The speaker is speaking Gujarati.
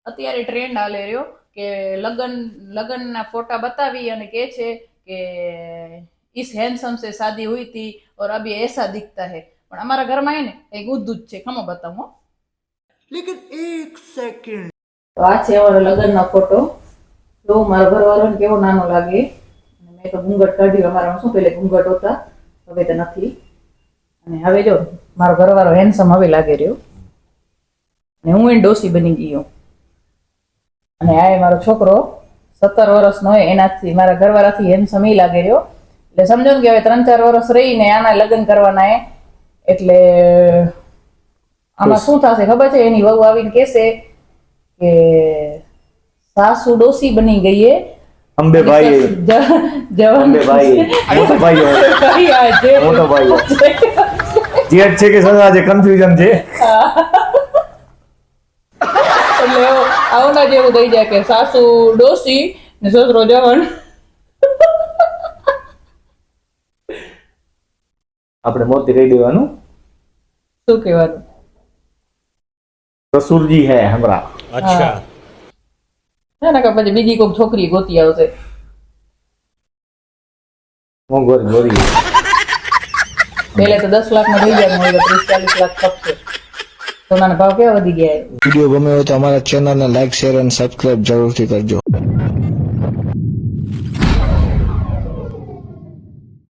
અત્યારે ટ્રેન્ડ હાલે રહ્યો કે લગનના ફોટા બતાવી અને કે છે કે इस हैंडसम से शादी हुई थी और अभी ऐसा दिखता है પણ અમારા ઘરમાં હે ને એક ઉદ્દુત છે ખમો બતાવું લેકિન એક સેકન્ડ તો આ છે અમારો લગનનો ફોટો તો મારો ઘરવાળો ને કેવો નાનો લાગે મેં તો ઘૂંઘટ કાઢ્યું અમારામાં શું પેલે ઘૂંઘટ હતા હવે તો નથી અને હવે જો મારો ઘરવાળો હેન્ડસમ હવે લાગે રહ્યો અને હું એને ડોસી બની ગયો અને આ મારો છોકરો 17 વર્ષનો હોય એનાથી મારા ઘરવાળાથી હેન્ડસમ ઈ લાગે રહ્યો એટલે સમજો ને કે હવે 3-4 વર્ષ રહીને આના લગ્ન કરવાના હે એટલે આમાં શું થશે ખબર છે એની વહુ આવીને કહેશે કે સાસુ ડોસી બની ગઈ હે અંબેભાઈ અંબેભાઈ મોટો ભાઈ મોટો ભાઈ જેઠ છે કે સદા છે કન્ફ્યુઝન છે એટલે આવું ના જેવું થઈ જાય કે સાસુ ડોસી ને સસરો જવાન આપણે મોતી કહી દેવાનું શું કહેવાનું સસુરજી હે હમરા અચ્છા ના કે પછી બીજી કોઈ છોકરી ગોતી આવશે મોંઘોર ગોરી પહેલે તો 10 લાખમાં થઈ જાય હવે 30-40 લાખ ખપશે સોનાના ભાવ કેવા વધી ગયા વિડીયો ગમે હોય તો અમારા ચેનલને લાઈક શેર અને સબસ્ક્રાઇબ જરૂરથી કરજો।